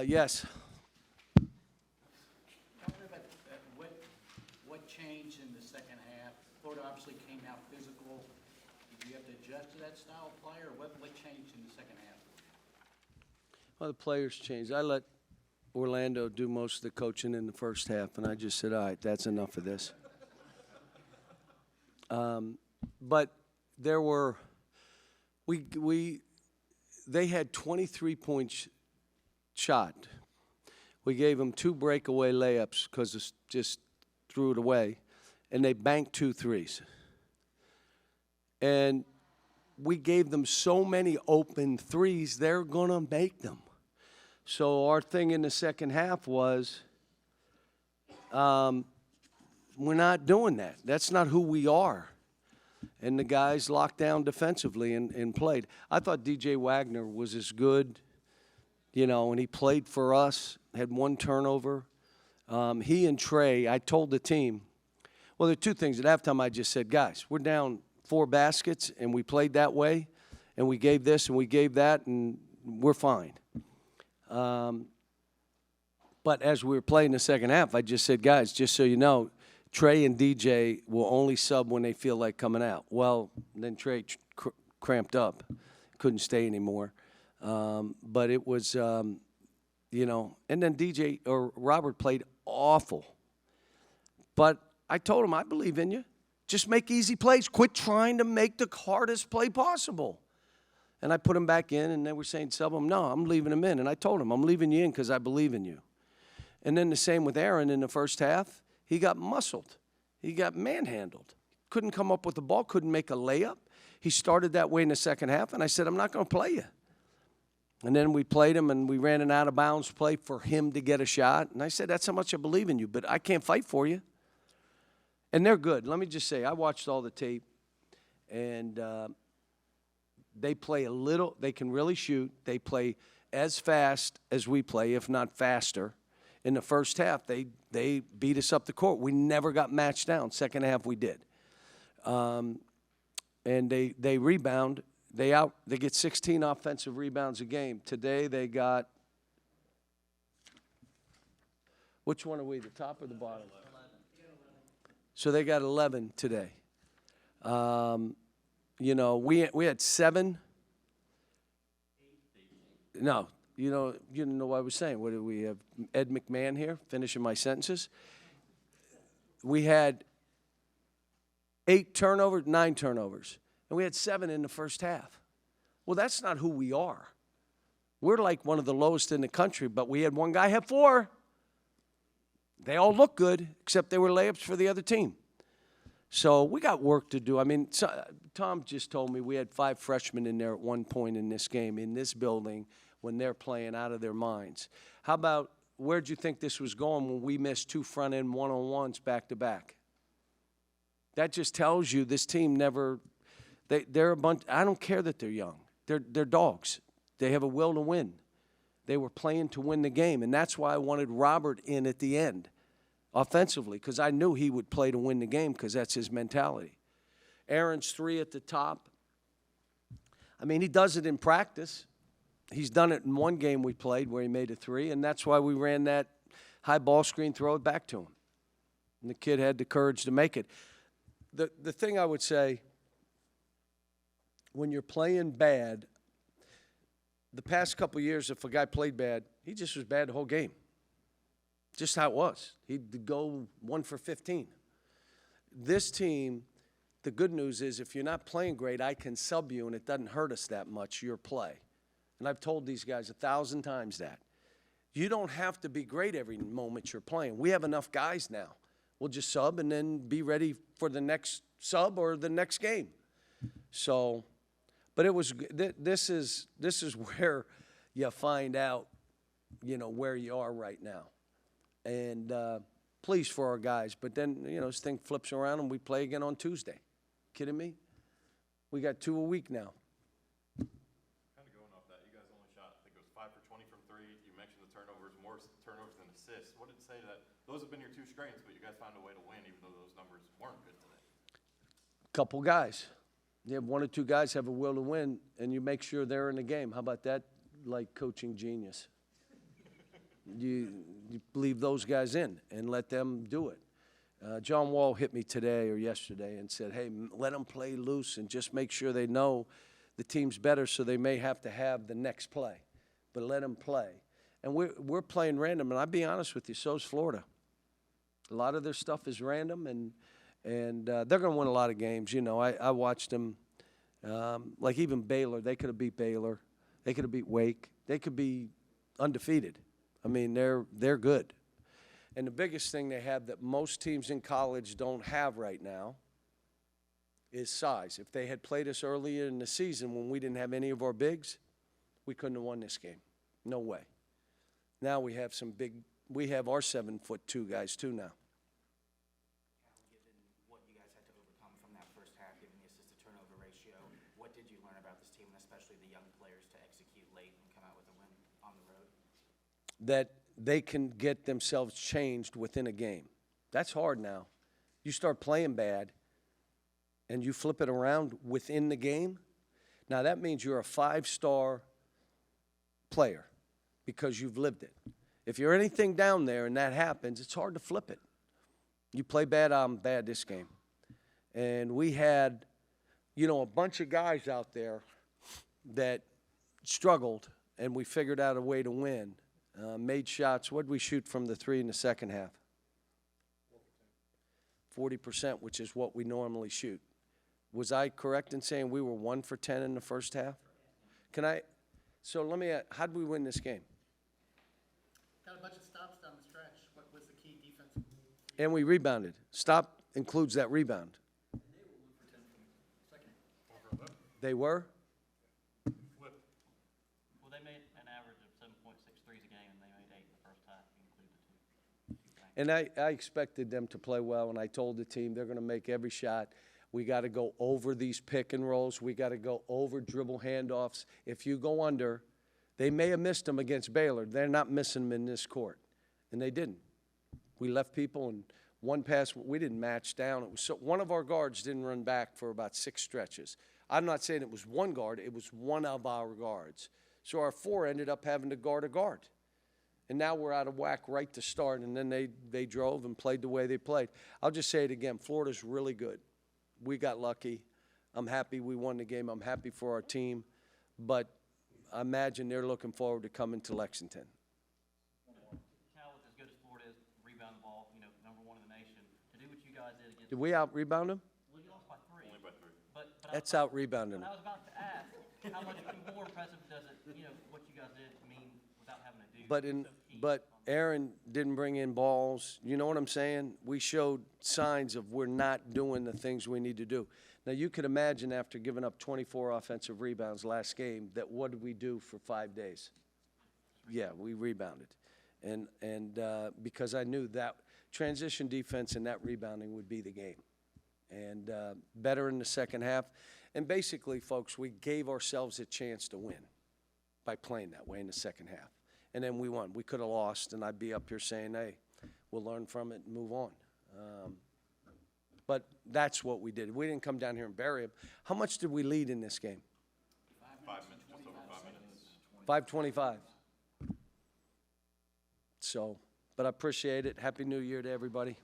Yes. Tell me about what changed in the second half. Florida obviously came out physical. Did you have to adjust to that style of play, or what changed in the second half? Well, the players changed. I let Orlando do most of the coaching in the first half, and I just said, all right, that's enough of this. But there were they had 23 points shot. We gave them 2 breakaway layups because it just threw it away, and they banked 2 threes. And we gave them so many open threes, they're going to make them. So our thing in the second half was we're not doing that. That's not who we are. And the guys locked down defensively and played. I thought DJ Wagner was as good, and he played for us, had 1 turnover. He and Trey, I told the team, well, there are 2 things. At halftime, I just said, guys, we're down 4 baskets, and we played that way, and we gave this and we gave that, and we're fine. But as we were playing the second half, I just said, guys, just so you know, Trey and DJ will only sub when they feel like coming out. Well, then Trey cramped up, couldn't stay anymore. But it was, and then DJ or Robert played awful. But I told him, I believe in you. Just make easy plays. Quit trying to make the hardest play possible. And I put him back in, and they were saying, sub him. No, I'm leaving him in. And I told him, I'm leaving you in because I believe in you. And then the same with Aaron in the first half. He got muscled. He got manhandled. Couldn't come up with the ball, couldn't make a layup. He started that way in the second half, and I said, I'm not going to play you. And then we played him, and we ran an out-of-bounds play for him to get a shot. And I said, that's how much I believe in you, but I can't fight for you. And they're good. Let me just say, I watched all the tape, and they play a little. They can really shoot. They play as fast as we play, if not faster. In the first half, they beat us up the court. We never got matched down. Second half, we did. And they rebound. They get 16 offensive rebounds a game. Today they got, which one are we, the top or the bottom? 11. So they got 11 today. We had 7. No. You didn't know what I was saying. What do we have? Ed McMahon here, finishing my sentences. We had 9 turnovers, and we had 7 in the first half. Well, that's not who we are. We're like one of the lowest in the country, but we had one guy have 4. They all look good, except they were layups for the other team. So we got work to do. I mean, Tom just told me we had 5 freshmen in there at one point in this game, in this building, when they're playing out of their minds. How about, where'd you think this was going when we missed 2 front-end one-on-ones back-to-back? That just tells you this team never – they're a bunch – I don't care that they're young. They're dogs. They have a will to win. They were playing to win the game, and that's why I wanted Robert in at the end offensively, because I knew he would play to win the game because that's his mentality. Aaron's 3 at the top. I mean, he does it in practice. He's done it in one game we played where he made a 3, and that's why we ran that high ball screen, throw it back to him. And the kid had the courage to make it. The thing I would say, when you're playing bad, the past couple of years, if a guy played bad, he just was bad the whole game. Just how it was. He'd go 1 for 15. This team, the good news is if you're not playing great, I can sub you, and it doesn't hurt us that much, your play. And I've told these guys 1,000 times that. You don't have to be great every moment you're playing. We have enough guys now. We'll just sub and then be ready for the next sub or the next game. So, but it was this is where you find out, where you are right now. And pleased for our guys. But then, this thing flips around and we play again on Tuesday. Kidding me? We got 2 a week now. Kind of going off that, you guys only shot, I think it was 5 for 20 from 3. You mentioned the turnovers, more turnovers than assists. What did it say that those have been your 2 strengths, but you guys found a way to win even though those numbers weren't good today? Couple guys. You have 1 or 2 guys have a will to win, and you make sure they're in the game. How about that, like coaching genius? you leave those guys in and let them do it. John Wall hit me today or yesterday and said, hey, let them play loose and just make sure they know the team's better, so they may have to have the next play. But let them play. And we're playing random, and I'll be honest with you, so is Florida. A lot of their stuff is random, and they're going to win a lot of games. You know, I watched them, like even Baylor. They could have beat Baylor. They could have beat Wake. They could be undefeated. I mean, they're good. And the biggest thing they have that most teams in college don't have right now is size. If they had played us earlier in the season when we didn't have any of our bigs, we couldn't have won this game. No way. Now we have we have our 7'2" guys too now. Given what you guys had to overcome from that first half, given the assist-to-turnover ratio, what did you learn about this team, and especially the young players, to execute late and come out with a win on the road? That they can get themselves changed within a game. That's hard now. You start playing bad and you flip it around within the game. Now that means you're a 5-star player because you've lived it. If you're anything down there and that happens, it's hard to flip it. You play bad, I'm bad this game. And we had, you know, a bunch of guys out there that struggled, and we figured out a way to win. Made shots. What did we shoot from the 3 in the second half? 40%, which is what we normally shoot. Was I correct in saying we were 1 for 10 in the first half? So let me ask, how did we win this game? Got a bunch of stops down the stretch. What was the key defensive move? And we rebounded. Stop includes that rebound. And they were 1 for 10 from the second half. They were? Well, they made an average of 7.6 threes a game, and they made 8 in the first half, including the two. And I expected them to play well, and I told the team they're going to make every shot. We got to go over these pick and rolls. We got to go over dribble handoffs. If you go under, they may have missed them against Baylor. They're not missing them in this court, and they didn't. We left people, and one pass, we didn't match down. It was so, one of our guards didn't run back for about 6 stretches. I'm not saying it was one guard. It was one of our guards. So our 4 ended up having to guard a guard. And now we're out of whack right to start, and then they drove and played the way they played. I'll just say it again. Florida's really good. We got lucky. I'm happy we won the game. I'm happy for our team. But I imagine they're looking forward to coming to Lexington. Cal, with as good as Florida is, rebound the ball, you know, #1 in the nation. To do what you guys did against. Did we out-rebound them? Well, you lost by 3. Only by 3. But That's out-rebounding But them. I was about to ask, how much more impressive does it, you know, what you guys did mean without having to do? But Aaron didn't bring in balls. You know what I'm saying? We showed signs of we're not doing the things we need to do. Now, you could imagine after giving up 24 offensive rebounds last game, that what did we do for 5 days? Yeah, we rebounded. And because I knew that transition defense and that rebounding would be the game. And better in the second half. And basically, folks, we gave ourselves a chance to win by playing that way in the second half. And then we won. We could have lost, and I'd be up here saying, hey, we'll learn from it and move on. But that's what we did. We didn't come down here and bury them. How much did we lead in this game? 5 minutes, just over 5 minutes. 5:25. So, but I appreciate it. Happy New Year to everybody.